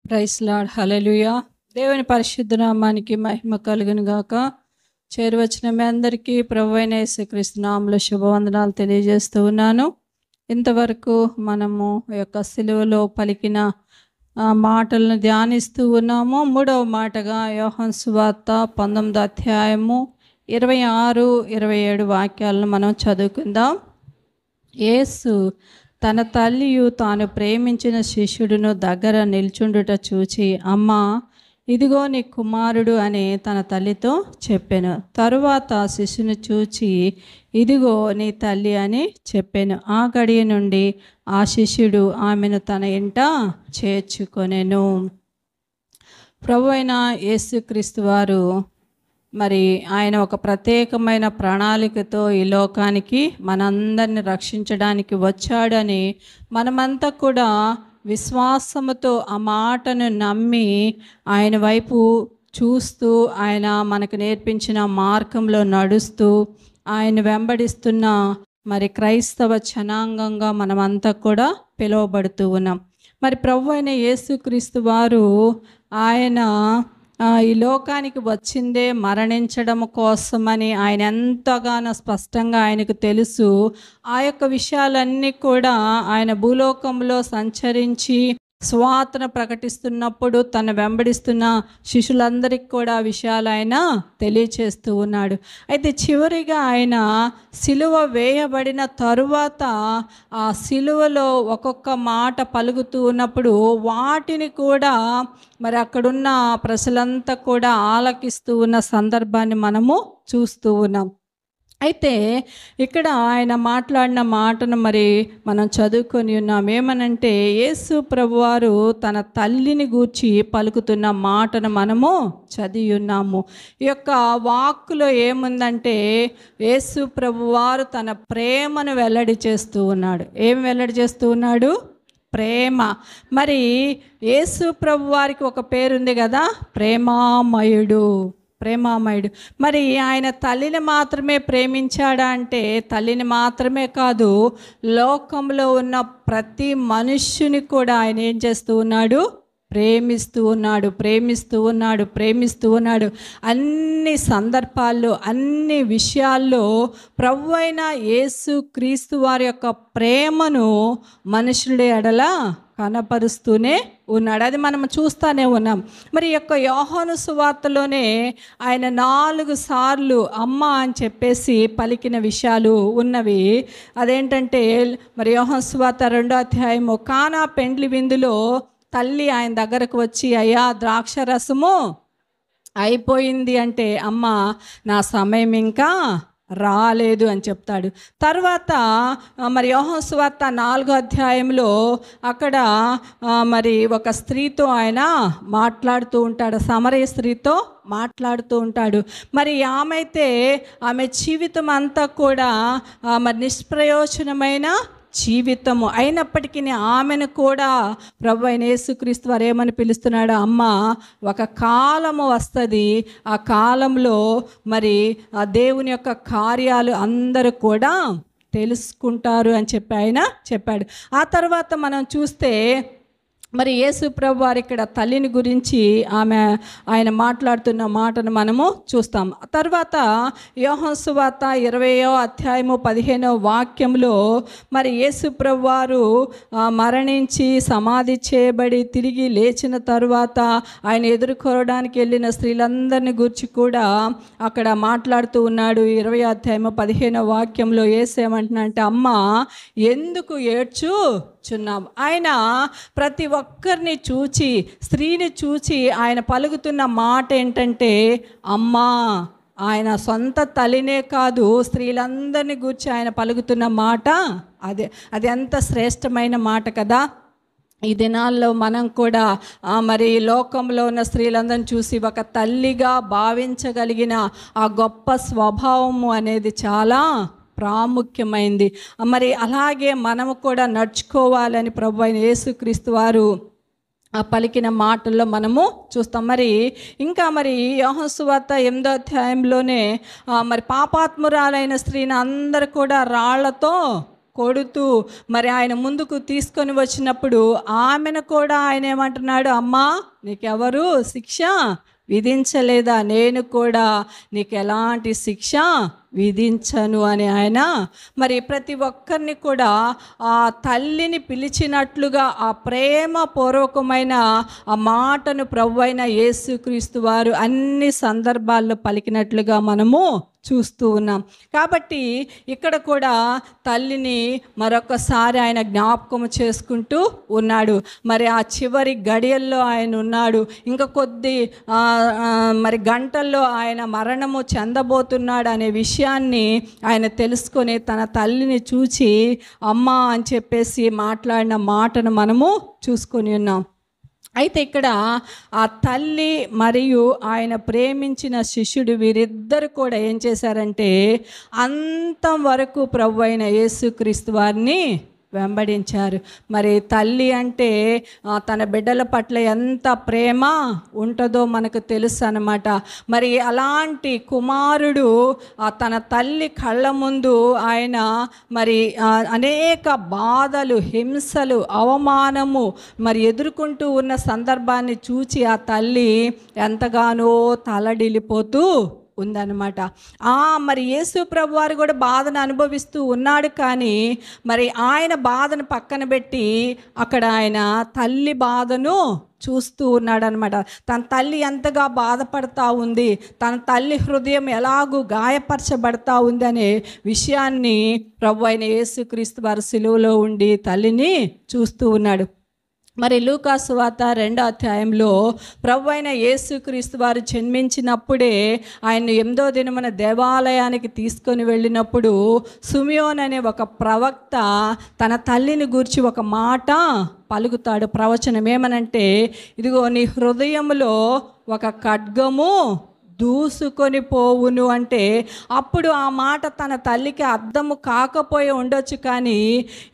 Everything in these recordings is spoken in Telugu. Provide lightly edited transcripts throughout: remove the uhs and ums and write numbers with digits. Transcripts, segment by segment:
ప్రైస్ లార్డ్, హల్లెలూయా. దేవుని పరిశుద్ధ నామానికి మహిమ కలుగును గాక. చేరువచ్చిన మీ అందరికీ ప్రభువైన యేసుక్రీస్తు నామములో శుభవందనాలు తెలియజేస్తూ ఉన్నాను. ఇంతవరకు మనము ఈ యొక్క సిలువలో పలికిన మాటలను ధ్యానిస్తూ ఉన్నాము. మూడవ మాటగా యోహాను సువార్త 19వ అధ్యాయము 26, 27 వాక్యాలను మనం చదువుకుందాం. యేసు తన తల్లియు తాను ప్రేమించిన శిష్యుడును దగ్గర నిల్చుండుట చూచి, అమ్మా, ఇదిగో నీ కుమారుడు అని తన తల్లితో చెప్పెను. తరువాత శిష్యుని చూచి, ఇదిగో నీ తల్లి అని చెప్పెను. ఆ గడియ నుండి ఆ శిష్యుడు ఆమెను తన ఇంట చేర్చుకొనెను. ప్రభువైన యేసుక్రీస్తు వారు మరి ఆయన ఒక ప్రత్యేకమైన ప్రణాళికతో ఈ లోకానికి మనందరిని రక్షించడానికి వచ్చాడని మనమంతా కూడా విశ్వాసముతో ఆ మాటను నమ్మి ఆయన వైపు చూస్తూ, ఆయన మనకు నేర్పించిన మార్గంలో నడుస్తూ, ఆయన వెంబడిస్తున్న మరి క్రైస్తవ జనాంగంగా మనమంతా కూడా పిలువబడుతూ ఉన్నాం. మరి ప్రభువైన యేసుక్రీస్తు వారు ఆయన ఈ లోకానికి వచ్చిందే మరణించడం కోసమని ఆయన ఎంతగానో స్పష్టంగా ఆయనకు తెలుసు. ఆ యొక్క విషయాలన్నీ కూడా ఆయన భూలోకంలో సంచరించి స్వార్థను ప్రకటిస్తున్నప్పుడు తను వెంబడిస్తున్న శిష్యులందరికీ కూడా విషయాలు ఆయన తెలియచేస్తూ ఉన్నాడు. అయితే చివరిగా ఆయన సిలువ వేయబడిన తరువాత ఆ సిలువలో ఒక్కొక్క మాట పలుకుతూ ఉన్నప్పుడు వాటిని కూడా మరి అక్కడున్న ప్రజలంతా కూడా ఆలకిస్తూ ఉన్న సందర్భాన్ని మనము చూస్తూ ఉన్నాం. అయితే ఇక్కడ ఆయన మాట్లాడిన మాటను మరి మనం చదువుకొని ఉన్నాం. ఏమనంటే, యేసు ప్రభువారు తన తల్లిని గూర్చి పలుకుతున్న మాటను మనము చదివి ఉన్నాము. ఈ యొక్క వాక్కులో ఏముందంటే, యేసు ప్రభువారు తన ప్రేమను వెల్లడి చేస్తూ ఉన్నాడు. ఏం వెల్లడి చేస్తూ ఉన్నాడు? ప్రేమ. మరి యేసు ప్రభువారికి ఒక పేరుంది కదా, ప్రేమామయుడు. ప్రేమామయుడు. మరి ఆయన తల్లిని మాత్రమే ప్రేమించాడా అంటే, తల్లిని మాత్రమే కాదు, లోకంలో ఉన్న ప్రతి మనుష్యుని కూడా ఆయన ఏం చేస్తూ ఉన్నాడు? ప్రేమిస్తూ ఉన్నాడు, ప్రేమిస్తూ ఉన్నాడు, ప్రేమిస్తూ ఉన్నాడు. అన్ని సందర్భాల్లో, అన్ని విషయాల్లో ప్రభువైన యేసు క్రీస్తు వారి యొక్క ప్రేమను మనుషుడి ఎడల కనపరుస్తూనే ఉన్నాడు. అది మనం చూస్తూనే ఉన్నాం. మరి యొక్క యోహాను సువార్తలోనే ఆయన 4 సార్లు అమ్మ అని చెప్పేసి పలికిన విషయాలు ఉన్నవి. అదేంటంటే, మరి యోహాను సువార్త 2వ అధ్యాయము, కానా పెండ్లి విందులో తల్లి ఆయన దగ్గరకు వచ్చి, అయ్యా, ద్రాక్ష రసము అయిపోయింది అంటే, అమ్మ, నా సమయం ఇంకా రాలేదు అని చెప్తాడు. తర్వాత మరి యోహాను సువార్త 4వ అధ్యాయంలో అక్కడ మరి ఒక స్త్రీతో ఆయన మాట్లాడుతూ ఉంటాడు, సమరయ స్త్రీతో మాట్లాడుతూ ఉంటాడు. మరి ఆమె జీవితం అంతా కూడా మరి నిష్ప్రయోజనమైన జీవితము అయినప్పటికీ ఆమెను కూడా ప్రభువైన యేసుక్రీస్తు వారు ఏమని పిలుస్తున్నాడు? అమ్మ, ఒక కాలము వస్తుంది, ఆ కాలంలో మరి ఆ దేవుని యొక్క కార్యాలు అందరూ కూడా తెలుసుకుంటారు అని చెప్పి ఆయన చెప్పాడు. ఆ తర్వాత మనం చూస్తే మరి యేసు ప్రభు వారు ఇక్కడ తల్లిని గురించి ఆయన మాట్లాడుతున్న మాటను మనము చూస్తాం. తర్వాత యోహాను సువార్త 20వ అధ్యాయము 15వ వాక్యంలో మరి యేసు ప్రభు వారు మరణించి సమాధి చేయబడి తిరిగి లేచిన తరువాత ఆయన ఎదుర్కోవడానికి వెళ్ళిన స్త్రీలందరిని గురించి కూడా అక్కడ మాట్లాడుతూ ఉన్నాడు. 20వ అధ్యాయము 15వ వాక్యంలో యేసు ఏమంటున్నాడంటే, అమ్మ, ఎందుకు ఏడ్చుచున్నావు? ఆయన ప్రతి ఒక్కరిని చూచి, స్త్రీని చూచి ఆయన పలుకుతున్న మాట ఏంటంటే, అమ్మా. ఆయన సొంత తల్లినే కాదు, స్త్రీలందరినీ గూర్చి ఆయన పలుకుతున్న మాట అది ఎంత శ్రేష్టమైన మాట కదా. ఈ దినాల్లో మనం కూడా మరి లోకంలో ఉన్న స్త్రీలందరిని చూసి ఒక తల్లిగా భావించగలిగిన ఆ గొప్ప స్వభావము అనేది చాలా ప్రాముఖ్యమైంది. మరి అలాగే మనము కూడా నడుచుకోవాలని ప్రభువైన యేసుక్రీస్తు వారు పలికిన మాటల్లో మనము చూస్తాం. మరి ఇంకా మరి యోహాను సువార్త 8వ అధ్యాయంలోనే మరి పాపాత్మురాలైన స్త్రీని అందరూ కూడా రాళ్లతో కొడుతూ మరి ఆయన ముందుకు తీసుకొని వచ్చినప్పుడు ఆమెను కూడా ఆయన ఏమంటున్నాడు, అమ్మా నీకెవరు శిక్ష విధించలేదా? నేను కూడా నీకు ఎలాంటి శిక్ష విధించను అని ఆయన మరి ప్రతి ఒక్కరిని కూడా ఆ తల్లిని పిలిచినట్లుగా ఆ ప్రేమపూర్వకమైన ఆ మాటను ప్రభువైన యేసుక్రీస్తు వారు అన్ని సందర్భాల్లో పలికినట్లుగా మనము చూస్తూ ఉన్నాం. కాబట్టి ఇక్కడ కూడా తల్లిని మరొకసారి ఆయన జ్ఞాపకం చేసుకుంటూ ఉన్నాడు. మరి ఆ చివరి గడియల్లో ఆయన ఉన్నాడు. ఇంకా కొద్ది మరి గంటల్లో ఆయన మరణము చెందబోతున్నాడు అనే విషయాన్ని ఆయన తెలుసుకొని తన తల్లిని చూచి అమ్మా అని చెప్పేసి మాట్లాడిన మాటను మనము చూసుకొని ఉన్నాం. అయితే ఇక్కడ ఆ తల్లి మరియు ఆయన ప్రేమించిన శిష్యుడు వీరిద్దరు కూడా ఏం చేశారంటే అంతం వరకు ప్రభువైన యేసుక్రీస్తు వారిని వెంబడించారు. మరి తల్లి అంటే తన బిడ్డల పట్ల ఎంత ప్రేమ ఉంటుందో మనకు తెలుసు అన్నమాట. మరి అలాంటి కుమారుడు తన తల్లి కళ్ళ ముందు ఆయన మరి అనేక బాధలు, హింసలు, అవమానము మరి ఎదుర్కొంటూ ఉన్న సందర్భాన్ని చూచి ఆ తల్లి ఎంతగానో తలడిల్లిపోతూ ఉందన్నమాట. మరి యేసు ప్రభు వారు కూడా బాధను అనుభవిస్తూ ఉన్నాడు. కానీ మరి ఆయన బాధను పక్కన పెట్టి అక్కడ ఆయన తల్లి బాధను చూస్తూ ఉన్నాడనమాట. తన తల్లి ఎంతగా బాధపడతా ఉంది, తన తల్లి హృదయం ఎలాగూ గాయపరచబడతా ఉంది అనే విషయాన్ని ప్రభు అయిన యేసుక్రీస్తు వారు సిలువలో ఉండి తల్లిని చూస్తూ ఉన్నాడు. మరి లూకా సువార్త 2వ అధ్యాయంలో ప్రభు అయిన యేసుక్రీస్తు వారు జన్మించినప్పుడే ఆయన 8వ దినమున దేవాలయానికి తీసుకొని వెళ్ళినప్పుడు సిమియోను అనే ఒక ప్రవక్త తన తల్లిని గూర్చి ఒక మాట పలుకుతాడు. ప్రవచనం ఏమనంటే, ఇదిగో నీ హృదయంలో ఒక ఖడ్గము దూసుకొని పోవును అంటే, అప్పుడు ఆ మాట తన తల్లికి అర్థము కాకపోయి ఉండొచ్చు. కానీ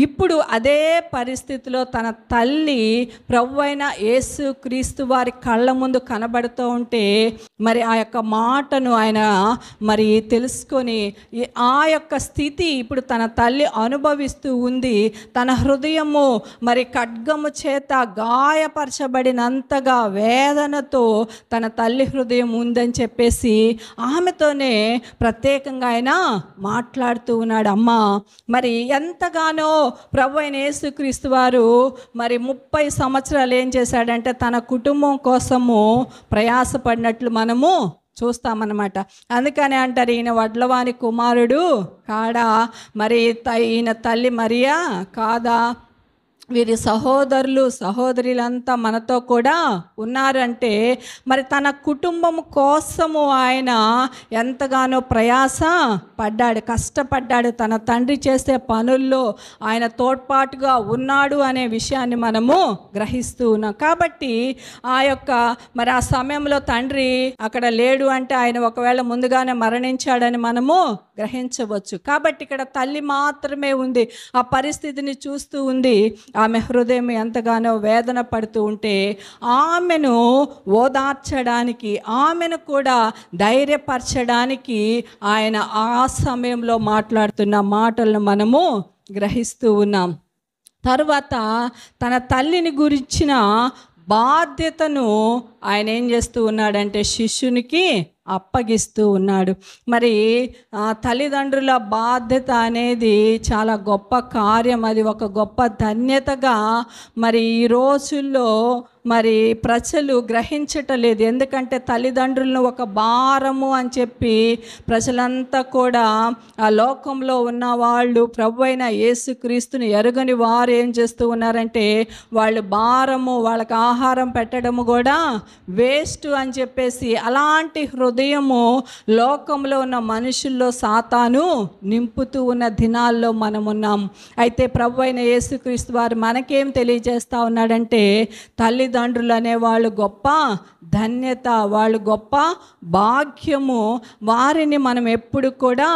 ఇప్పుడు అదే పరిస్థితిలో తన తల్లి ప్రభువైన యేసుక్రీస్తు వారి కళ్ళ ముందు కనబడుతూ ఉంటే మరి ఆ యొక్క మాటను ఆయన మరి తెలుసుకొని ఆ యొక్క స్థితి ఇప్పుడు తన తల్లి అనుభవిస్తూ ఉంది. తన హృదయము మరి ఖడ్గము చేత గాయపరచబడినంతగా వేదనతో తన తల్లి హృదయం ఉందని చెప్పేసి ఆమెతోనే ప్రత్యేకంగా ఆయన మాట్లాడుతూ ఉన్నాడు. అమ్మ మరి ఎంతగానో ప్రభు అయిన యేసుక్రీస్తు వారు మరి 30 సంవత్సరాలు ఏం చేశాడంటే తన కుటుంబం కోసము ప్రయాసపడినట్లు మనము చూస్తామన్నమాట. అందుకని అంటారు, ఈయన వడ్లవాని కుమారుడు కాడా, మరి ఈయన తల్లి మరియా కాదా, వీరి సహోదరులు సహోదరులంతా మనతో కూడా ఉన్నారంటే మరి తన కుటుంబం కోసము ఆయన ఎంతగానో ప్రయాస పడ్డాడు, కష్టపడ్డాడు. తన తండ్రి చేసే పనుల్లో ఆయన తోడ్పాటుగా ఉన్నాడు అనే విషయాన్ని మనము గ్రహిస్తూ ఉన్నాం. కాబట్టి మరి ఆ సమయంలో తండ్రి అక్కడ లేడు అంటే ఆయన ఒకవేళ ముందుగానే మరణించాడని మనము గ్రహించవచ్చు. కాబట్టి ఇక్కడ తల్లి మాత్రమే ఉంది, ఆ పరిస్థితిని చూస్తూ ఉంది. ఆమె హృదయం ఎంతగానో వేదన పడుతూ ఉంటే ఆమెను ఓదార్చడానికి, ఆమెను కూడా ధైర్యపరచడానికి ఆయన ఆ సమయంలో మాట్లాడుతున్న మాటలను మనము గ్రహిస్తూ ఉన్నాం. తరువాత తన తల్లిని గురించిన బాధ్యతను ఆయన ఏం చేస్తూ ఉన్నాడంటే శిష్యునికి అప్పగిస్తూ ఉన్నాడు. మరి తల్లిదండ్రుల బాధ్యత అనేది చాలా గొప్ప కార్యం, అది ఒక గొప్ప ధన్యతగా మరి ఈ రోజుల్లో మరి ప్రజలు గ్రహించటలేదు. ఎందుకంటే తల్లిదండ్రులను ఒక భారము అని చెప్పి ప్రజలంతా కూడా ఆ లోకంలో ఉన్న వాళ్ళు ప్రభు అయిన యేసుక్రీస్తుని ఎరుగని వారు ఏం చేస్తూ ఉన్నారంటే వాళ్ళు భారము, వాళ్ళకి ఆహారం పెట్టడము కూడా వేస్ట్ అని చెప్పేసి అలాంటి హృదయము లోకంలో ఉన్న మనుషుల్లో సాతాను నింపుతూ ఉన్న దినాల్లో మనం ఉన్నాం. అయితే ప్రభు అయిన యేసుక్రీస్తు వారు మనకేం తెలియజేస్తూ ఉన్నాడంటే తల్లిదండ్రులు అనేవాళ్ళు గొప్ప ధన్యత, వాళ్ళు గొప్ప భాగ్యము. వారిని మనం ఎప్పుడు కూడా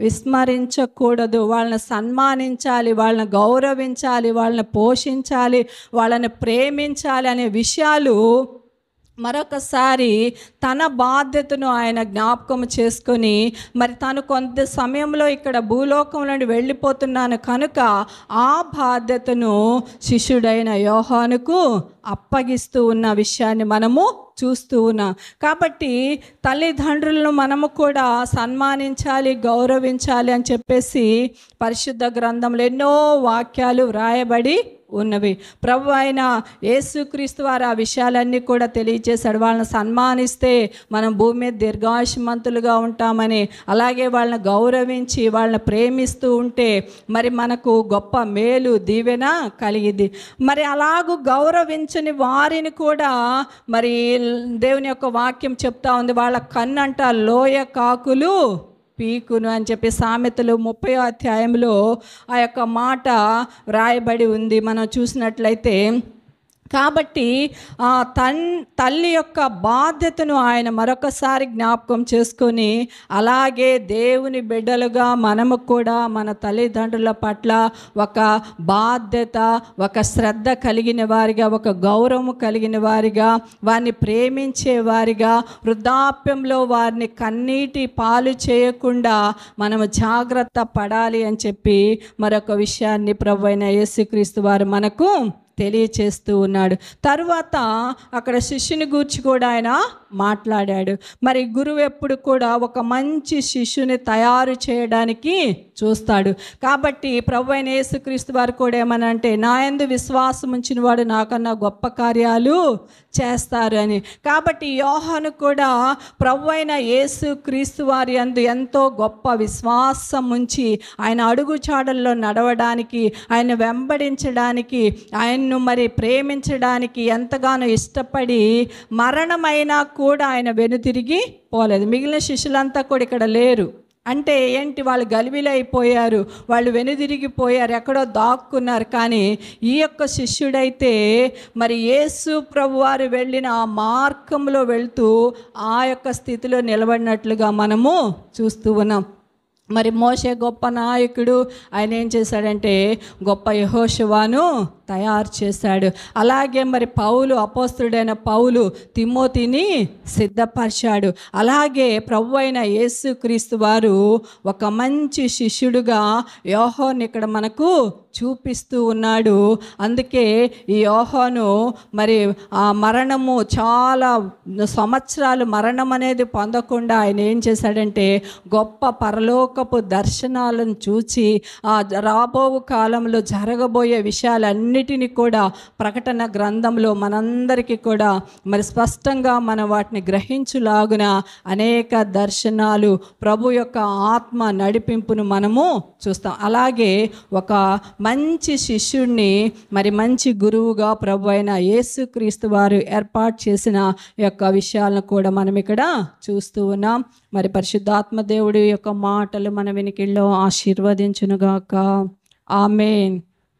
విస్మరించకూడదు. వాళ్ళని సన్మానించాలి, వాళ్ళని గౌరవించాలి, వాళ్ళని పోషించాలి, వాళ్ళని ప్రేమించాలి అనే విషయాలు మరొకసారి తన బాధ్యతను ఆయన జ్ఞాపకం చేసుకొని, మరి తను కొంత సమయంలో ఇక్కడ భూలోకం నుండి వెళ్ళిపోతున్నాను కనుక ఆ బాధ్యతను శిష్యుడైన యోహానుకు అప్పగిస్తూ ఉన్న విషయాన్ని మనము చూస్తూ ఉన్నాం. కాబట్టి తల్లిదండ్రులను మనము కూడా సన్మానించాలి, గౌరవించాలి అని చెప్పేసి పరిశుద్ధ గ్రంథంలో ఎన్నో వాక్యాలు వ్రాయబడి ఉన్నవి. ప్రభు అయిన యేసుక్రీస్తు వారు ఆ విషయాలన్నీ కూడా తెలియజేశాడు. వాళ్ళని సన్మానిస్తే మనం భూమి మీద దీర్ఘాయుష్మంతులుగా ఉంటామని, అలాగే వాళ్ళని గౌరవించి వాళ్ళని ప్రేమిస్తూ ఉంటే మరి మనకు గొప్ప మేలు దీవెన కలిగింది. మరి అలాగూ గౌరవించని వారిని కూడా మరి దేవుని యొక్క వాక్యం చెప్తా ఉంది, వాళ్ళ కన్నంట లోయ కాకులు పీకును అని చెప్పి సామెతలు 30వ అధ్యాయంలో ఆ యొక్క మాట వ్రాయబడి ఉంది మనం చూసినట్లయితే. కాబట్టి తల్లి యొక్క బాధ్యతను ఆయన మరొకసారి జ్ఞాపకం చేసుకొని, అలాగే దేవుని బిడ్డలుగా మనము కూడా మన తల్లిదండ్రుల పట్ల ఒక బాధ్యత, ఒక శ్రద్ధ కలిగిన వారిగా, ఒక గౌరవం కలిగిన వారిగా, వారిని ప్రేమించే వారిగా, వృద్ధాప్యంలో వారిని కన్నీటి పాలు చేయకుండా మనము జాగ్రత్త పడాలి అని చెప్పి మరొక విషయాన్ని ప్రభువైన యేసుక్రీస్తు వారు మనకు తెలియచేస్తూ ఉన్నాడు. తరువాత అక్కడ శిష్యుని గూర్చి కూడా ఆయన మాట్లాడాడు. మరి గురువు ఎప్పుడు కూడా ఒక మంచి శిష్యుని తయారు చేయడానికి చూస్తాడు. కాబట్టి ప్రభువైన యేసుక్రీస్తు వారు కూడా ఏమనంటే, నా యందు విశ్వాసం ఉంచిన వాడు నాకన్నా గొప్ప కార్యాలు చేస్తారు అని. కాబట్టి యోహాను కూడా ప్రభువైన యేసుక్రీస్తు వారి యందు ఎంతో గొప్ప విశ్వాసం ఉంచి ఆయన అడుగుచాడల్లో నడవడానికి, ఆయన వెంబడించడానికి, ఆయన్ను మరి ప్రేమించడానికి ఎంతగానో ఇష్టపడి మరణమైనా కూడా ఆయన వెనుతిరిగి పోలేదు. మిగిలిన శిష్యులంతా కూడా ఇక్కడ లేరు. అంటే ఏంటి, వాళ్ళు గలిబిలైపోయారు, వాళ్ళు వెనుదిరిగిపోయారు, ఎక్కడో దాక్కున్నారు. కానీ ఈ యొక్క శిష్యుడైతే మరి యేసు ప్రభు వారు వెళ్ళిన ఆ మార్గంలో వెళ్తూ ఆ యొక్క స్థితిలో నిలబడినట్లుగా మనము చూస్తూ ఉన్నాం. మరి మోషే గొప్ప నాయకుడు, ఆయన ఏం చేశాడంటే గొప్ప యెహోషువను తయారు చేశాడు. అలాగే మరి పౌలు, అపోస్తలుడైన పౌలు తిమోతిని సిద్ధపరిచాడు. అలాగే ప్రభు అయిన యేసుక్రీస్తు వారు ఒక మంచి శిష్యుడుగా యోహాను ఇక్కడ మనకు చూపిస్తూ ఉన్నాడు. అందుకే ఈ యోహాను మరి ఆ మరణము చాలా సంవత్సరాలు మరణం అనేది పొందకుండా ఆయన ఏం చేశాడంటే గొప్ప పరలోకపు దర్శనాలను చూచి ఆ రాబో కాలంలో జరగబోయే విషయాలన్నిటినీ కూడా ప్రకటన గ్రంథంలో మనందరికీ కూడా మరి స్పష్టంగా మనం వాటిని గ్రహించులాగున అనేక దర్శనాలు, ప్రభు యొక్క ఆత్మ నడిపింపును మనము చూస్తాం. అలాగే ఒక మంచి శిష్యుడిని మరి మంచి గురువుగా ప్రభు అయిన యేసుక్రీస్తు వారు ఏర్పాటు చేసిన యొక్క విషయాలను కూడా మనం ఇక్కడ చూస్తూ ఉన్నాం. మరి పరిశుద్ధాత్మ దేవుడి యొక్క మాటలు మన వెనుకల్లో ఆశీర్వదించునుగాక. ఆమేన్.